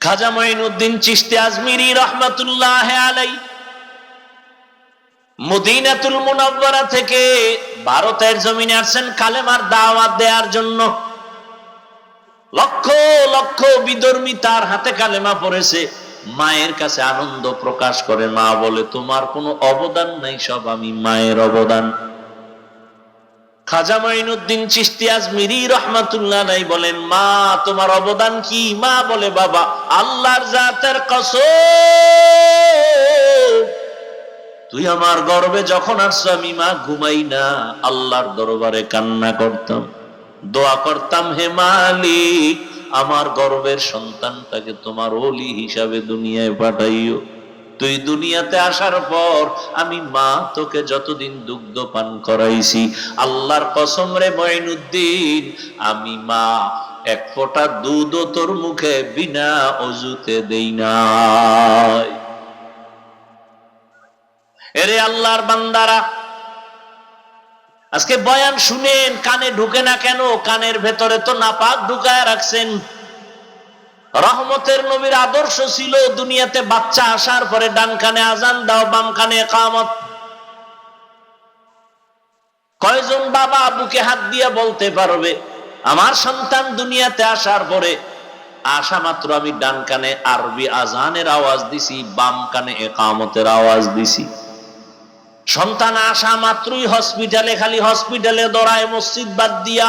খাজা মঈনুদ্দিন চিশতি আজমিরি রহমাতুল্লাহ আলাইহি মদিনাতুল মুনাওয়ারা থেকে ভারতের জমিনে আসছেন কালেমার দাওয়াত দেওয়ার জন্য। লক্ষ লক্ষ বিধর্মী তার হাতে কালেমা পড়েছে। মায়ের কাছে আনন্দ প্রকাশ করে, মা বলে তোমার কোনো অবদান নাই, সব আমি মায়ের অবদান। খাজা মঈনুদ্দিন চিশতি আজমিরি রহমাতুল্লাহ আলাইহি বলেন, মা তোমার অবদান কি? মা বলে, বাবা আল্লাহর জাতের কসম, তুই আমার গর্ভে যখন আসছো আমি মা ঘুমাই না, আল্লাহর দরবারে কান্না করতাম, দোয়া করতাম, হে মালিক আমার গর্ভের সন্তানটাকে তোমার ওলি হিসাবে দুনিয়ায় পাঠাইও। তুই দুনিয়াতে আসার পর আমি মা তোকে যতদিন দুগ্ধ পান করাইছি, আল্লাহর কসম রে মঈনুদ্দিন, আমি মা এক ফোঁটা দুধও তোর মুখে বিনা অজুতে দেই নাই। এরে আল্লাহর বান্দারা, আজকে বয়ান শুনেন, কানে ঢুকে না কেন? কানের ভেতরে তো নাপাক ঢুকায় রাখছেন। রহমতের নবীর আদর্শ ছিল দুনিয়াতে বাচ্চা আসার পরে ডান কানে আজান দাও, বাম কানে ইকামত। কয়জন বাবা বুকে হাত দিয়ে বলতে পারবে আমার সন্তান দুনিয়াতে আসার পরে আসা মাত্র আমি ডান কানে আরবি আজানের আওয়াজ দিছি, বাম কানে ইকামতের আওয়াজ দিছি। সন্তান আসা মাত্রই হসপিটালে, খালি হসপিটালে দৌড়ায়, মসজিদ বাদ দিয়া।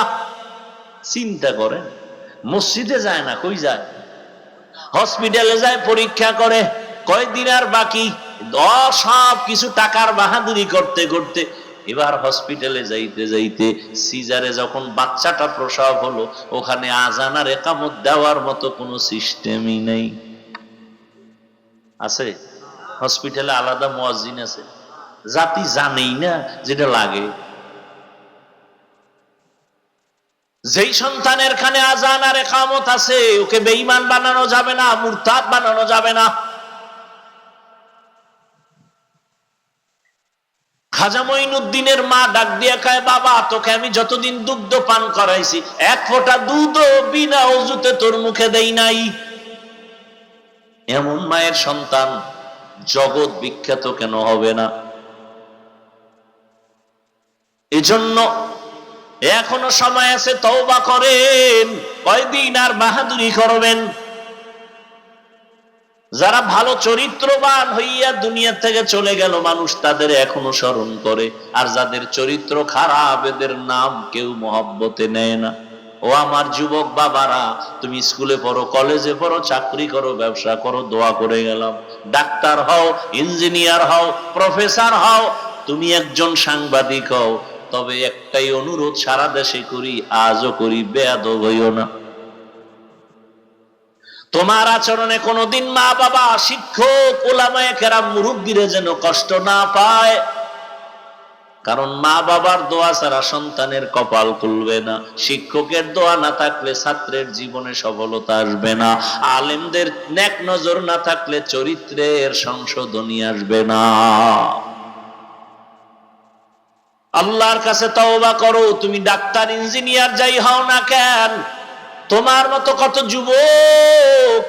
চিন্তা করেন, মসজিদে যায় না, কই যায়? হসপিটালে যায়, পরীক্ষা করে, কয়দিন আর বাকি, সব কিছু টাকার বাহাদুরি করতে করতে এবার হসপিটালে যাইতে যাইতে সিজারে যখন বাচ্চাটা প্রসব হলো, ওখানে আজান আর ইকামত দেওয়ার মতো কোনো সিস্টেমই নেই। আছে? হসপিটালে আলাদা মুয়াজ্জিন আছে, জাতি জানেই না যেটা লাগে। যেই সন্তানের খানে আজান আর ইকামত আছে, ওকে বেঈমান বানানো যাবে না, মুরতাদ বানানো যাবে না। খাজা মঈনুদ্দিনের মা ডাক দিয়া কয়, বাবা তোকে আমি যতদিন দুগ্ধ পান করাইছি এক ফোঁটা দুধও বিনা ওযুতে তোর মুখে দেই নাই। এমন মায়ের সন্তান জগৎ বিখ্যাত কেন হবে না? এজন্য এখনো সময় আছে, তওবা করেন। কয়দিন আর বাহাদুরি করবেন? যারা ভালো চরিত্রবান হইয়া দুনিয়া থেকে চলে গেল, মানুষ তাদের এখনো স্মরণ করে, আর যাদের চরিত্র খারাপ এদের নাম কেউ মহব্বতে নেয় না। ও আমার যুবক বাবারা, তুমি স্কুলে পড়ো, কলেজে পড়ো, চাকরি করো, ব্যবসা করো, দোয়া করে গেলাম। ডাক্তার হও, ইঞ্জিনিয়ার হও, প্রফেসর হও, তুমি একজন সাংবাদিক হও, তবে একটাই অনুরোধ সারা দেশে করি, আজও করি, বেয়াদব হইও না। তোমার আচরণে কোনদিন মা বাবা, শিক্ষক, উলামায়ে কেরাম, মুরব্বীরা যেন কষ্ট না পায়। কারণ মা বাবার দোয়া ছাড়া সন্তানের কপাল খুলবে না। শিক্ষকের দোয়া না থাকলে ছাত্রের জীবনে সফলতা আসবে না। আলেমদের নেক নজর না থাকলে চরিত্রের সংশোধনী আসবে না। আল্লাহর কাছে তওবা করো। তুমি ডাক্তার, ইঞ্জিনিয়ার যাই হও না কেন, তোমার মতো কত যুবক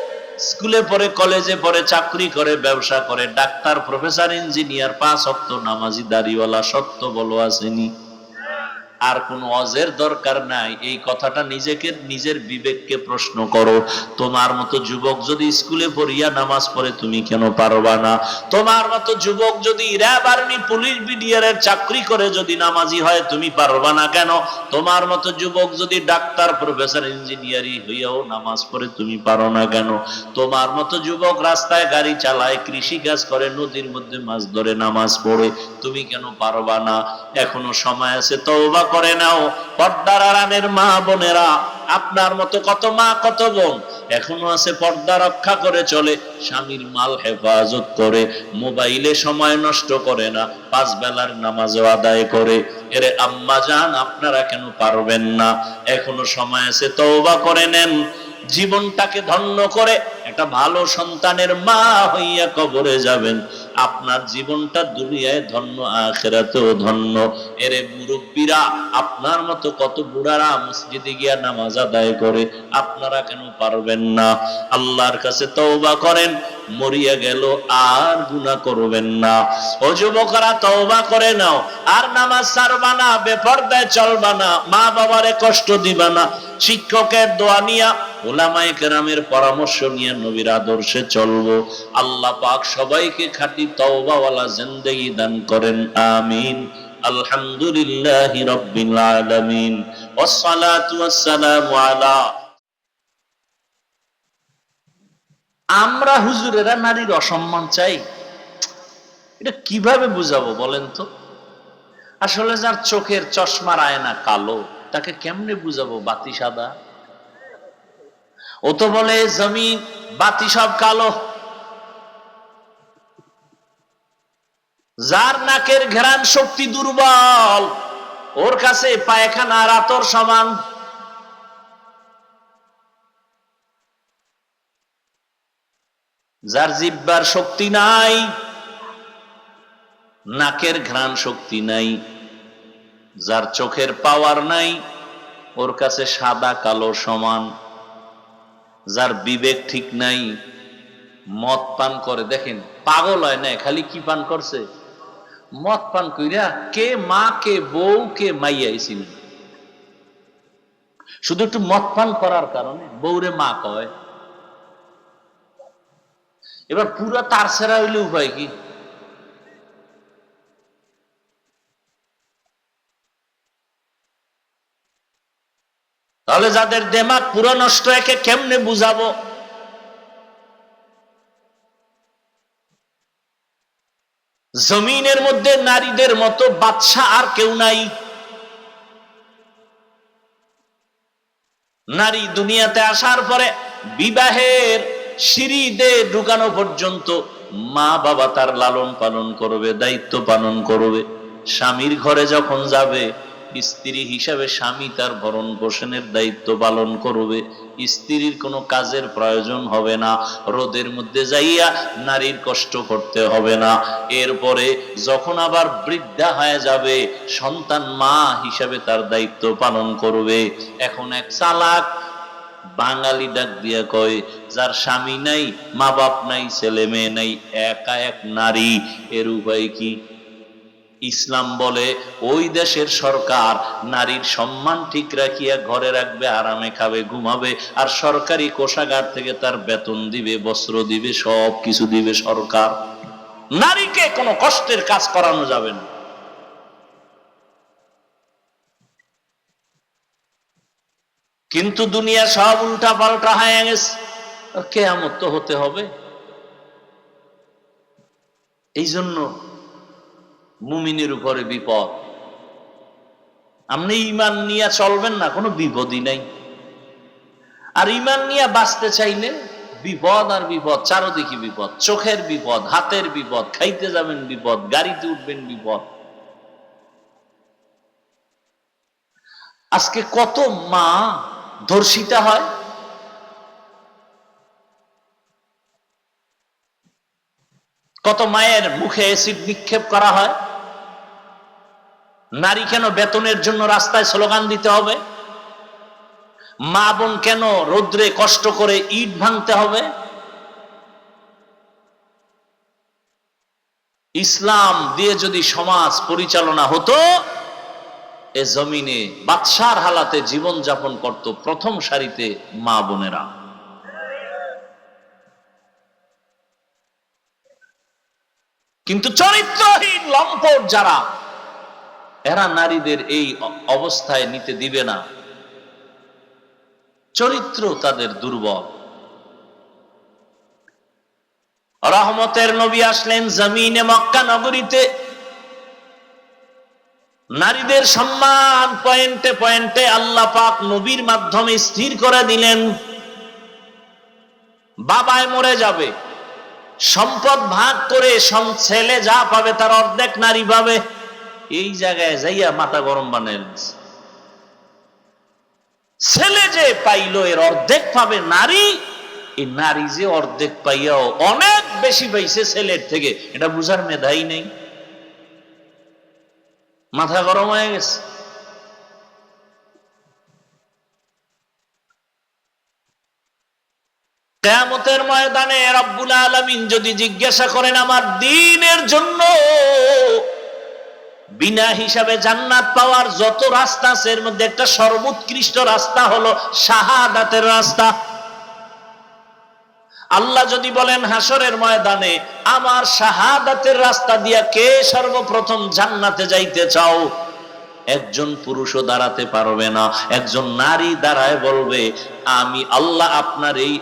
স্কুলে পড়ে, কলেজে পড়ে, চাকরি করে, ব্যবসা করে, ডাক্তার, প্রফেসর, ইঞ্জিনিয়ার, 5 ওয়াক্ত নামাজি, দাড়িওয়ালা, সত্য বলো আসেনি? আর কোন অজের দরকার নাই। এই কথাটা নিজেকে, নিজের বিবেককে প্রশ্ন করো। তোমার মতো যুবক যদি স্কুলে পড়িয়া নামাজ পড়ে, তুমি কেন পারবা না? তোমার মতো যুবক যদি র্যাব, আর্মি, পুলিশ, বিডিআরের চাকরি করে যদি নামাজি হয়, তুমি পারবা না কেন? তোমার মতো যুবক যদি ডাক্তার, প্রফেসর, ইঞ্জিনিয়ারি হইয়াও নামাজ পড়ে, তুমি পারো না কেন? তোমার মতো যুবক রাস্তায় গাড়ি চালায়, কৃষি কাজ করে, নদীর মধ্যে মাছ ধরে, নামাজ পড়ে, তুমি কেন পারবা না? এখনো সময় আছে, তওবা করে নাও। পর্দার আড়ালের মা বোনেরা, আপনার মতো কত মা, কত বোন এখনো আছে, পর্দা রক্ষা করে চলে, স্বামীর মাল হেফাজত করে, মোবাইলে সময় নষ্ট করে না, 5 বেলার নামাজও আদায় করে। এরে আম্মা জান, আপনারা কেন পারবেন না? এখনো সময় আছে, তওবা করে নেন। জীবনটাকে ধন্য করে একটা ভালো সন্তানের মা হইয়া কবরে যাবেন, আপনার জীবনটা দুনিয়ায় ধন্য, আখিরাতেও ধন্য। এরে মুরব্বীরা, আপনার মতো কত বুড়ারা মসজিদে গিয়া নামাজ আদায় করে, আপনারা কেন পারবেন না? আল্লাহর কাছে তওবা করেন, মরিয়া গেল আর গুনাহ করবেন না। ও যুবকরা, তওবা করে নাও, আর নামাজ ছাড়বা না, বেপরদায় চলবা না, মা বাবারে কষ্ট দিবা না, শিক্ষকের দোয়া নিয়া, উলামায়ে কেরামের পরামর্শ নিয়ে নবীর আদর্শে চলবো। আল্লাহ পাক সবাইকে খাঁটি তওবাওয়ালা জিন্দেগি দান করেন, আমিন। আলহামদুলিল্লাহি রাব্বিল আলামিন, ওয়াসসালাতু ওয়াসসালামু আলা। আমরা হুজুরেরা নারীর অসম্মান চাই, এটা কিভাবে বুঝাবো বলেন তো? আসলে যার চোখের চশমার আয়না কালো, তাকে কেমনে বুঝাবো বাতি সাদা? ও তো বলে জমিন বাতি সব কালো। যার নাকের ঘ্রাণ শক্তি দুর্বল, ওর কাছে পায়খানা আর আতর সমান। যার জিহ্বার শক্তি নাই, নাকের ঘ্রাণ শক্তি নাই, যার চোখের পাওয়ার নাই, ওর কাছে সাদা কালো সমান। যার বিবেক ঠিক নাই, মদ পান করে, দেখেন পাগল হয় না, খালি কি পান করছে? মদ পান কইরা কে মা, কে বউ, কে মাইয়াইছিল, শুধু একটু মদ পান করার কারণে বউরে মা কয়। এবার পুরা তার ছেড়া হইলে উপায় কি? তাহলে যাদের দেমাগ পুরো নষ্ট, একে কেমনে বুঝাবো? জমিনের মধ্যে নারীদের মতো বাদশা আর কেউ নাই। নারী দুনিয়াতে আসার পরে বিবাহের সিঁড়িতে ঢুকানো পর্যন্ত মা বাবা তার লালন পালন করবে, দায়িত্ব পালন করবে। স্বামীর ঘরে যখন যাবে, স্ত্রী হিসাবে স্বামী তার ভরণ পোষণের দায়িত্ব পালন করবে। স্ত্রীর কোনো কাজের প্রয়োজন হবে না, রোদের মধ্যে যাইয়া নারীর কষ্ট করতে হবে না। এরপরে যখন আবার বৃদ্ধা হয়ে যাবে, সন্তান মা হিসাবে তার দায়িত্ব পালন করবে। এখন এক চালাক বাঙালি ডাক দিয়া কয়, যার স্বামী নাই, মা বাপ নাই, ছেলে মেয়ে নাই, একা এক নারী, এর উপায় কি? ইসলাম বলে ওই দেশের সরকার নারীর সম্মান ঠিক রাখিয়া ঘরে রাখবে, আরামে খাবে, ঘুমাবে, আর সরকারি কোষাগার থেকে তার বেতন দিবে, বস্ত্র দিবে, সব কিছু দিবে সরকার। নারীকে কোনো কষ্টের কাজ করানো যাবে না। কিন্তু দুনিয়া সব উল্টা পাল্টা হয়ে গেছে, কিয়ামত তো হতে হবে। এই জন্য মুমিনের উপরে বিপদ। আপনি ঈমান নিয়ে চলবেন না, কোনো বিপদই নাই। আর ঈমান নিয়ে বাঁচতে চাইলে বিপদ আর বিপদ, চারদিকে বিপদ। চোখের বিপদ, হাতের বিপদ, খাইতে যাবেন বিপদ, গাড়িতে উঠবেন বিপদ। আজকে কত মা ধর্ষিতা হয়, কত মায়ের মুখে অ্যাসিড নিক্ষেপ করা হয়। নারী কেন বেতনের জন্য রাস্তায় স্লোগান দিতে হবে? মা বোন কেন রৌদ্রে কষ্ট করে ইট ভাঙতে হবে? ইসলাম দিয়ে যদি সমাজ পরিচালনা হতো, এ জমিনে বাদশার হালাতে জীবন যাপন করত প্রথম সারিতে মা বোনেরা। কিন্তু চরিত্রহীন লম্পট যারা, এরা নারীদের এই অবস্থায় নিতে দিবে না। চরিত্র তাদের দুর্বল। রহমতের নবী আসলেন জমিনে মক্কা নগরীতে। নারীদের সম্মান পয়েন্টে পয়েন্টে আল্লাহ পাক নবীর মাধ্যমে স্থির করে দিলেন। বাবায় মরে যাবে, সম্পদ ভাগ করে ছেলে যা পাবে তার অর্ধেক নারী পাবে। এই জায়গায় যাইয়া মাথা গরম বানাইল। ছেলে যে পাইলো এর অর্ধেক পাবে নারী, এই নারী যে অর্ধেক পাইয়াও অনেক বেশি পাইছে ছেলের থেকে, এটা বুঝার মেধাই নেই, মাথা গরম হয়ে গেছে। কিয়ামতের ময়দানে রব্বুল আলামিন যদি জিজ্ঞাসা করেন আমার দ্বীনের জন্য বিনা হিসাবে জান্নাত পাওয়ার যত রাস্তা আছে এর মধ্যে একটা সর্বোৎকৃষ্ট রাস্তা হলো শাহাদাতের রাস্তা। আল্লাহ যদি বলেন হাসরের ময়দানে আমার শাহাদাতের রাস্তা দিয়া কে সর্বপ্রথম জান্নাতে যাইতে চাও, একজন পুরুষও দাঁড়াতে পারবে না, একজন নারী দাঁড়ায় বলবে আমি আল্লাহ আপনার এই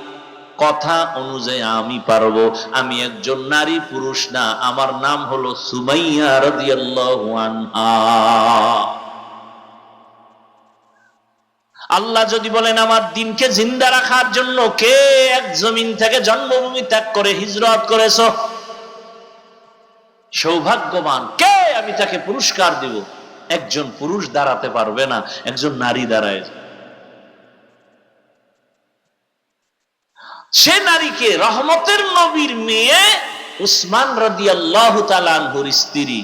কথা অনুযায়ী আমি পারবো, আমি একজন নারী, পুরুষ না, আমার নাম হলো সুমাইয়া রাদিয়াল্লাহু আনহা। আল্লাহ যদি বলেন আমার দ্বীনকে জিন্দা রাখার জন্য কে এক জমিন থেকে জন্মভূমি ত্যাগ করে হিজরত করেছো, সৌভাগ্যবান কে, আমি তাকে পুরস্কার দিব, একজন পুরুষ দাঁড়াতে পারবে না, একজন নারী দাঁড়ায়। সে নারীকে রহমতের নবীর মেয়ে উসমান রাদিয়াল্লাহু তাআলা আনহুর স্ত্রী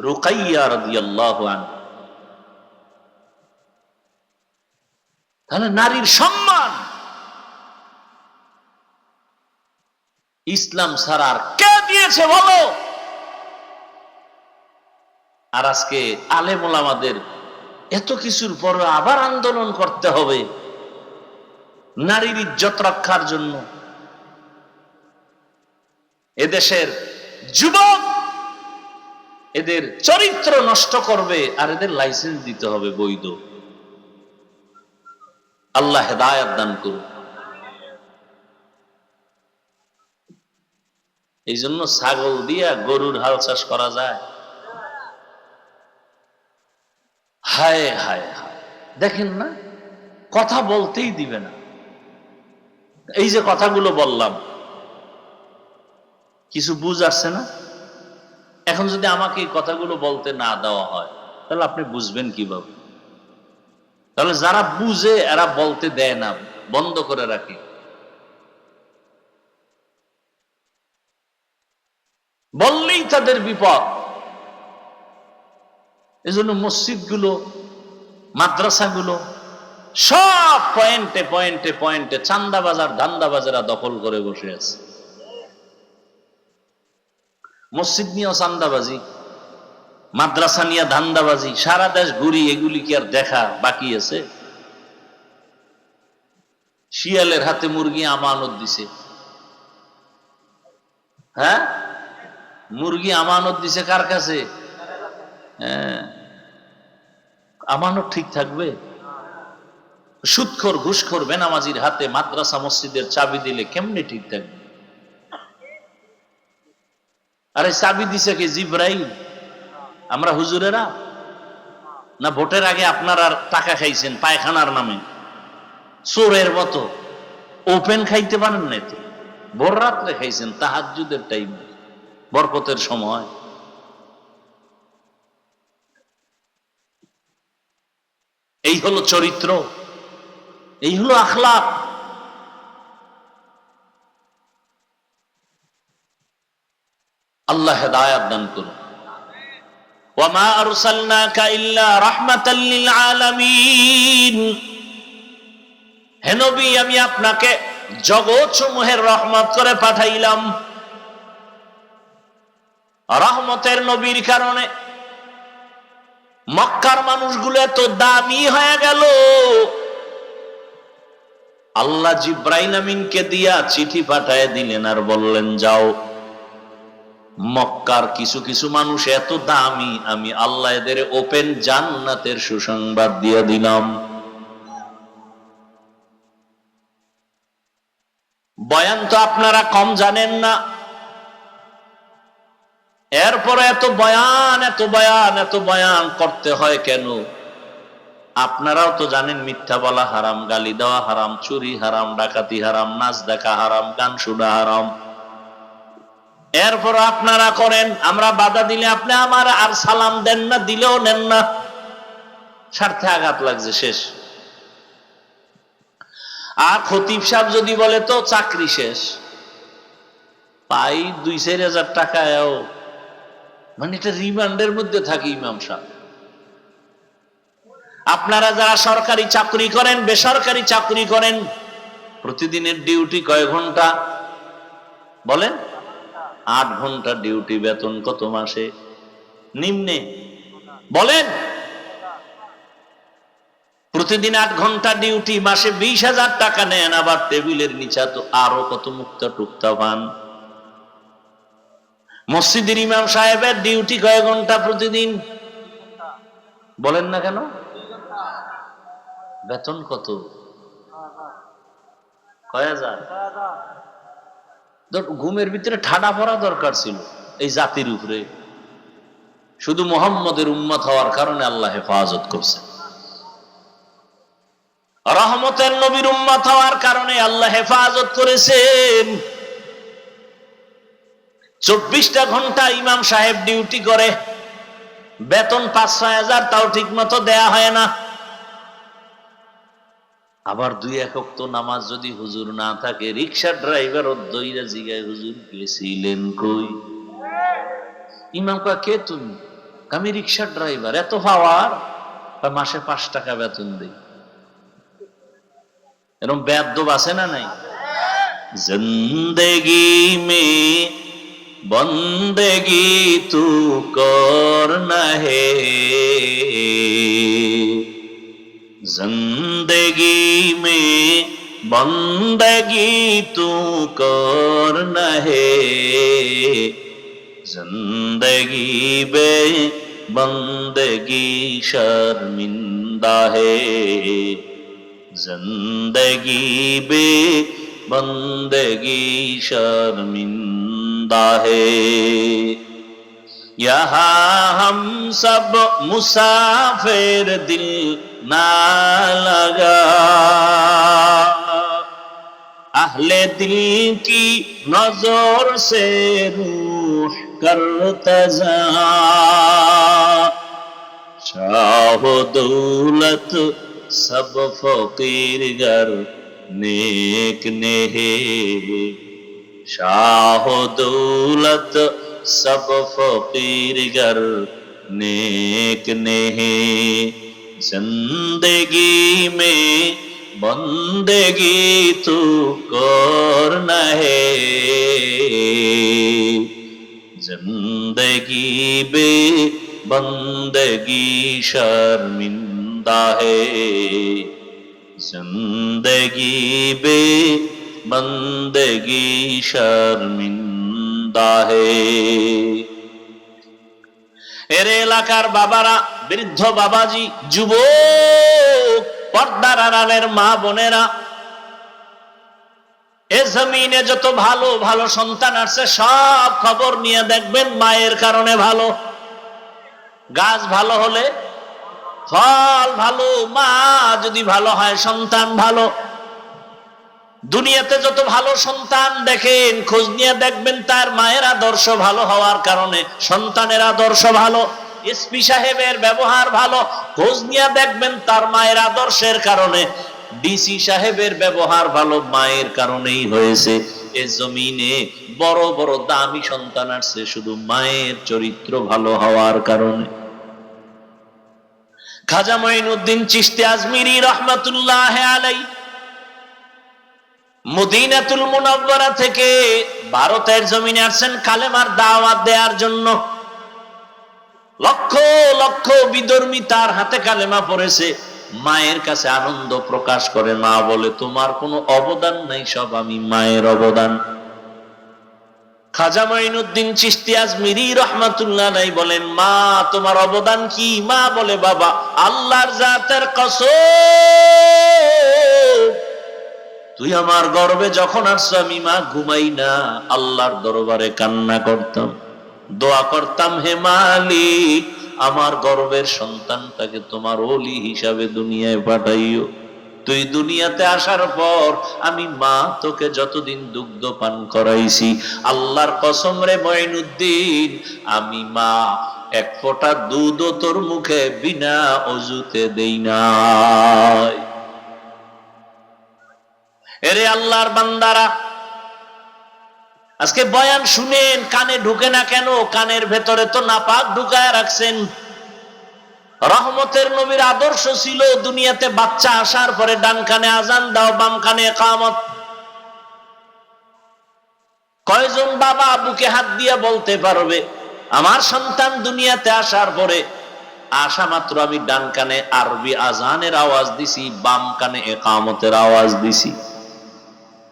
রুকাইয়া রাদিয়াল্লাহু আনহা। তাহলে নারীর সম্মান ইসলাম ছাড়া আর কে দিয়েছে বলো? আর আজকে আলেম ওলামাদের এত কিছুর পর আবার আন্দোলন করতে হবে নারীর ইজ্জত রক্ষার জন্য। এদেশের যুবক এদের চরিত্র নষ্ট করবে আর এদের লাইসেন্স দিতে হবে বৈধ। আল্লাহ হেদায়েত দান করুন। এই জন্য ছাগল দিয়া গরুর হাল চাষ করা যায়? হায় হায় হায়, দেখেন না, কথা বলতেই দিবে না। এই যে কথাগুলো বললাম কিছু বুঝ আসছে না? এখন যদি আমাকে এই কথাগুলো বলতে না দেওয়া হয় তাহলে আপনি বুঝবেন কিভাবে? তাহলে যারা বুঝে এরা বলতে দেয় না, বন্ধ করে রাখে। বললেই তাদের বিপদ। এজন্য মসজিদগুলো, মাদ্রাসাগুলো সব পয়েন্টে পয়েন্টে পয়েন্টে চান্দাবাজার ধান্দাবাজারা দখল করে বসে আছে। মসজিদ নিয়েও চান্দাবাজি, মাদ্রাসা নিয়ে ধান্দাবাজি, সারা দেশ ঘুরি, এগুলি কি আর দেখা বাকি আছে? শিয়ালের হাতে মুরগি আমানত দিছে, হ্যাঁ, মুরগি আমানত দিছে কার কাছে? হ্যাঁ, আমানত ঠিক থাকবে? সুদখোর ঘুষখোর বেনামাজির হাতে মাদ্রাসা মসজিদের চাবি দিলে কেমনে ঠিক থাকবে? আরে চাবি দিছে কে? জিব্রাইল? আমরা হুজুরেরা? না ভোটের আগে আপনারা টাকা খাইছেন পায়খানার নামে চোরের মতো? ওপেন খাইতে পারেন নাই তো, ভোর রাত্রে খাইছেন তাহাজ্জুদের টাইমে, বরকতের সময়। এই হলো চরিত্র, এই হলো আখলাক। আল্লাহ হেদায়েত দান করুন। ওয়ামা আরসালনাকা ইল্লা রাহমাতাল লিল আলামিন। হে নবী, আমি আপনাকে জগৎ সমূহের রহমত করে পাঠাইলাম। রহমতের নবীর কারণে মক্কার মানুষগুলো এত দামি হয়ে গেল। আল্লাহ জিব্রাইল আমিনকে দিয়া চিঠি পাঠায় দিলেন আর বললেন যাও, মক্কার কিছু কিছু মানুষ এত দামি, আমি আল্লাহ এদের ওপেন জান্নাতের সুসংবাদ দিয়ে দিলাম। বয়ান তো আপনারা কম জানেন না, এরপরে এত বয়ান এত বয়ান এত বয়ান করতে হয় কেন? আপনারাও তো জানেন মিথ্যা বলা হারাম, গালি দেওয়া হারাম, চুরি হারাম, ডাকাতি হারাম, নাচ দেখা হারাম, গান শোনা হারাম। এরপর আপনারা করেন, আমরা বাধা দিলে আপনি আমার আর সালাম দেন না, দিলেও নেন না, স্বার্থে আঘাত লাগছে, শেষ। আর খতিব সাহেব যদি বলে তো চাকরি শেষ, পাই 2-4 হাজার টাকায়ও, মানে এটা রিমান্ডের মধ্যে থাকে ইমাম সাহেব। আপনারা যারা সরকারি চাকরি করেন, বেসরকারি চাকরি করেন, প্রতিদিনের ডিউটি কয় ঘন্টা বলেন? 8 ঘন্টা ডিউটি, বেতন কত মাসে নিম্নে বলেন? প্রতিদিন 8 ঘন্টা ডিউটি, মাসে 20,000 টাকা নেন, আবার টেবিলের নিচে তো আরো কত মুক্তা টুক্তা পান। মসজিদের ইমাম সাহেবের ডিউটি কয় ঘন্টা প্রতিদিন বলেন না কেন? বেতন কত? কয় হাজার? ঘুমের ভিতরে ঠাডা পড়া দরকার ছিল এই জাতির উপরে, শুধু মুহাম্মদের উম্মত হওয়ার কারণে আল্লাহ হেফাজত করছে। রহমতের নবীর উম্মত হওয়ার কারণে আল্লাহ হেফাজত করেছেন। 24টা ঘন্টা ইমাম সাহেব ডিউটি করে, বেতন 5-6 হাজার, তাও ঠিক মতো দেয়া হয় না। আবার 2-1 ওয়াক্ত নামাজ যদি হুজুর না থাকে, রিক্সা ড্রাইভার দইরা জিগায়, হুজুর গেছিলেন কই? ইমাম কয়, কে তুমি? আমি রিক্সা ড্রাইভার। এত পাওয়ার? মাসে 5 টাকা বেতন দেই। এরকম বেয়াদব আছে না নাই? জিন্দেগি মে বন্দেগি তু করনা হে, जिंदगी में बंदगी तू करना है, जिंदगी बे बंदगी शर्मिंदा है, जिंदगी बे बंदगी शर्मिंदा है। यहाँ हम सब मुसाफिर दिल ना लगा, अहले दिल की नजर से रूह करता जा, शाह दौलत सब फकीर गर नेक ने है, शाह दौलत सब फकीर गर नेक ने है, जिंदगी में बंदगी तू करना है, जिंदगी बे बंदगी शर्मिंदा है, जिंदगी बे बंदगी शर्मिंदा है। এর এলাকার বাবারা, বৃদ্ধ বাবাজি, যুবক, পর্দার আড়ালের মা বোনেরা, এ জমিনে যত ভালো ভালো সন্তান আছে সব খবর নিয়ে দেখবেন মায়ের কারণে ভালো। গাছ ভালো হলে ফল ভালো, মা যদি ভালো হয় সন্তান ভালো। দুনিয়াতে যত ভালো সন্তান দেখেন, খোঁজ নিয়ে দেখবেন তার মায়ের আদর্শ ভালো হওয়ার কারণে সন্তানের আদর্শ ভালো। এসপি সাহেবের ব্যবহার ভালো, খোঁজ নিয়ে দেখবেন তার মায়ের আদর্শের কারণে। ডিসি সাহেবের ব্যবহার ভালো, মায়ের কারণেই হয়েছে। এ জমিনে বড় বড় দামি সন্তান আসছে শুধু মায়ের চরিত্র ভালো হওয়ার কারণে। খাজা মঈনুদ্দিন চিশতি আজমিরি রহমাতুল্লাহ আলাইহি মদিনাতুল মুনাওয়ারা থেকে ভারতের জমিনে আসছেন কালেমার দাওয়াত দেওয়ার জন্য। লক্ষ লক্ষ বিধর্মী তার হাতে কালেমা পড়েছে। মায়ের কাছে আনন্দ প্রকাশ করে, মা বলে তোমার কোনো অবদান নাই, সব আমি মায়ের অবদান। খাজা মঈনুদ্দিন চিশতি আজমিরি রহমাতুল্লাহ আলাইহি বলেন, মা তোমার অবদান কি? মা বলে, বাবা আল্লাহর জাতের কসম, তুই আমার গর্ভে যখন আসছো আমি মা ঘুমাই না, আল্লাহর দরবারে কান্না করতাম, দোয়া করতাম, হে মালিক আমার গর্ভের সন্তানটাকে তোমার ওলি হিসাবে দুনিয়ায় পাঠাইও। তুই দুনিয়াতে আসার পর আমি মা তোকে যতদিন দুগ্ধ পান করাইছি, আল্লাহর কসম রে মঈনুদ্দিন, আমি মা এক ফোঁটা দুধও তোর মুখে বিনা অজুতে দেই নাই। এরে আল্লাহর বান্দারা, আজকে বয়ান শুনেন, কানে ঢুকে না কেন? কানের ভেতরে তো নাপাক ঢুকায় রাখছেন। রহমতের নবীর আদর্শ ছিল দুনিয়াতে বাচ্চা আসার পরে ডান কানে আজান দাও, বাম কানে ইকামত। কয়জন বাবা বুকে হাত দিয়ে বলতে পারবে আমার সন্তান দুনিয়াতে আসার পরে আসা মাত্র আমি ডান কানে আরবি আজানের আওয়াজ দিছি, বাম কানে ইকামতের আওয়াজ দিছি।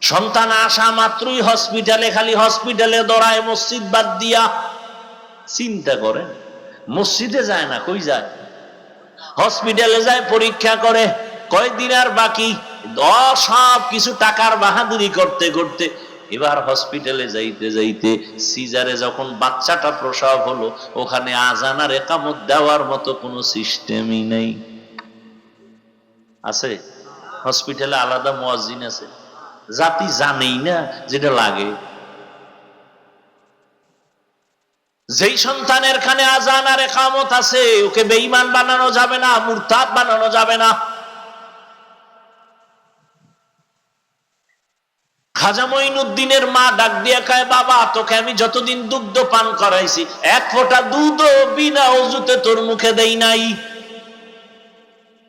সন্তান আসা মাত্রই হসপিটালে, খালি হসপিটালে দৌড়ায়, মসজিদ বাদ দিয়া। চিন্তা করেন, মসজিদে যায় না, কই যায়? হসপিটালে যায়, পরীক্ষা করে, কয়দিন আর বাকি, সব কিছু টাকার বাহাদুরি করতে করতে এবার হসপিটালে যাইতে যাইতে সিজারে যখন বাচ্চাটা প্রসব হলো, ওখানে আজান আর ইকামত দেওয়ার মতো কোনো সিস্টেমই নেই। আছে? হসপিটালে আলাদা মুয়াজ্জিন আছে, জাতি জানেই না যেটা লাগে। যেই সন্তানের কানে আজান আর ইকামত আছে, ওকে বেঈমান বানানো যাবে না, মুরতাদ বানানো যাবে না। খাজা মঈনুদ্দিনের মা ডাক দিয়ে কয়, বাবা তোকে আমি যতদিন দুগ্ধ পান করাইছি, এক ফোঁটা দুধও বিনা ওযুতে তোর মুখে দেই নাই।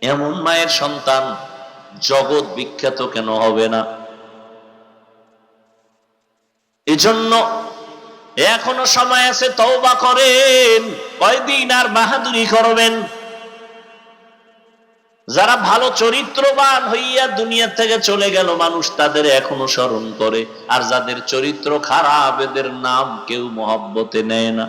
এমন মায়ের সন্তান জগৎ বিখ্যাত কেন হবে না? এজন্য এখনো সময় আছে, তওবা করেন। কয়দিন আর বাহাদুরি করবেন? যারা ভালো চরিত্রবান হইয়া দুনিয়া থেকে চলে গেল, মানুষ তাদের এখনো স্মরণ করে। আর যাদের চরিত্র খারাপ, এদের নাম কেউ মহব্বতে নেয় না।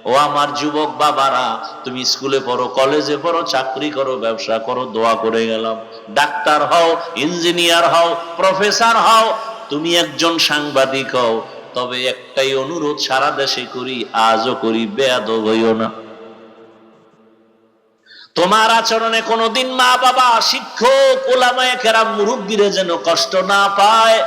ও আমার যুবক বাবারা, তুমি স্কুলে পড়ো, কলেজে পড়ো, চাকরি করো, ব্যবসা করো, দোয়া করে গেলাম। ডাক্তার হও, ইঞ্জিনিয়ার হও, প্রফেসর হও, তুমি একজন সাংবাদিক হও, তবে একটাই অনুরোধ সারা দেশে করি, আজও করি, বেয়াদব হইও না। তোমার আচরণে কোনদিন মা বাবা, শিক্ষক, উলামায়ে কেরাম, মুরব্বীরা যেন কষ্ট না পায়।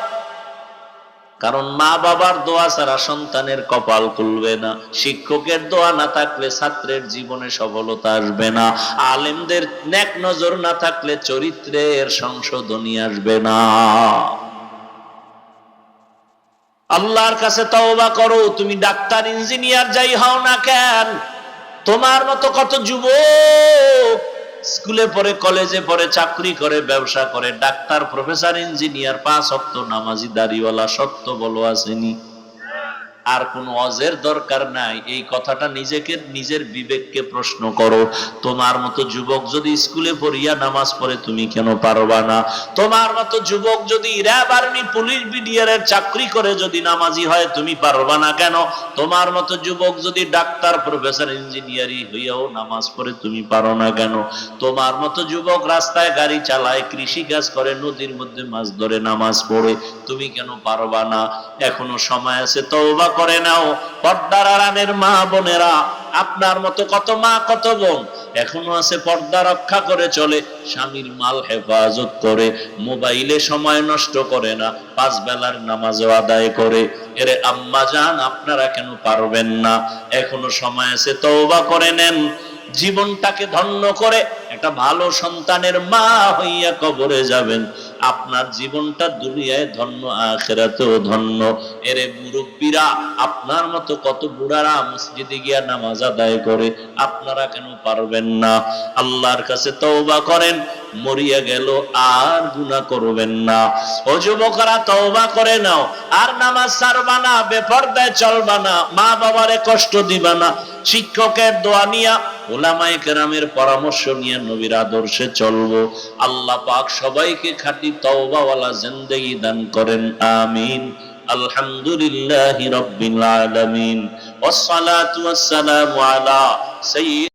কারণ মা বাবার দোয়া ছাড়া সন্তানের কপাল খুলবে না। শিক্ষকের দোয়া না থাকলে ছাত্রের জীবনে সফলতা আসবে না। আলেমদের নেক নজর না থাকলে চরিত্রের সংশোধনী আসবে না। আল্লাহর কাছে তওবা করো। তুমি ডাক্তার, ইঞ্জিনিয়ার যাই হও না কেন, তোমার মতো কত যুবক স্কুলে পড়ে, কলেজে পড়ে, চাকরি করে, ব্যবসা করে, ডাক্তার, প্রফেসর, ইঞ্জিনিয়ার, 5 ওয়াক্ত নামাজি, দাড়িওয়ালা, সত্য বলো আসেনি? আর কোন ওয়াজের দরকার নাই। এই কথাটা নিজেকে, নিজের বিবেককে প্রশ্ন করো। তোমার মতো যুবক যদি স্কুলে পড়িয়া নামাজ পড়ে, তুমি কেন পারবা না? তোমার মতো যুবক যদি র্যাব, আর্মি, পুলিশ, বিডিআরের চাকরি করে যদি নামাজি হয়, তুমি পারবা না কেন? তোমার মতো যুবক যদি ডাক্তার, প্রফেসর, ইঞ্জিনিয়ারি হইয়াও নামাজ পড়ে, তুমি পারো না কেন? তোমার মতো যুবক রাস্তায় গাড়ি চালায়, কৃষি কাজ করে, নদীর মধ্যে মাছ ধরে, নামাজ পড়ে, তুমি কেন পারবা না? এখনো সময় আছে, তওবা করে নাও। পর্দার আড়ালের মা বোনেরা, আপনার মতো কত মা, কত বোন এখনো আছে, পর্দা রক্ষা করে চলে, স্বামীর মাল হেফাজত করে, মোবাইলে সময় নষ্ট করে না, 5 বেলার নামাজও আদায় করে। এরে আম্মা জান, আপনারা কেন পারবেন না? এখনো সময় আছে, তওবা করে নেন। জীবনটাকে ধন্য করে একটা ভালো সন্তানের মা হইয়া কবরে যাবেন। আপনার জীবনটা দুনিয়ায় ধন্য, আখিরাতেও ধন্য। এরে মুরব্বীরা, আপনার মতো কত বুড়ারা মসজিদে গিয়া নামাজ আদায় করে, আপনারা কেন পারবেন না? আল্লাহর কাছে তওবা করেন, মরিয়া গেল আর গুনাহ করবেন না। ও যুবকরা, তওবা করে নাও, আর নামাজ ছাড়বা না, বেপরদায় চলবা না, মা বাবারে কষ্ট দিবা না। শিক্ষকের দোয়া নিয়া, উলামায়ে কেরামের পরামর্শ নিয়ে নবীর আদর্শে চলবো। আল্লাহ পাক সবাইকে খাঁটি তওবাওয়ালা জিন্দেগি দান করেন, আমিন। আলহামদুলিল্লাহি রাব্বিল আলামিন, ওয়াসসালাতু ওয়াসসালামু আলা সাইয়্যিদ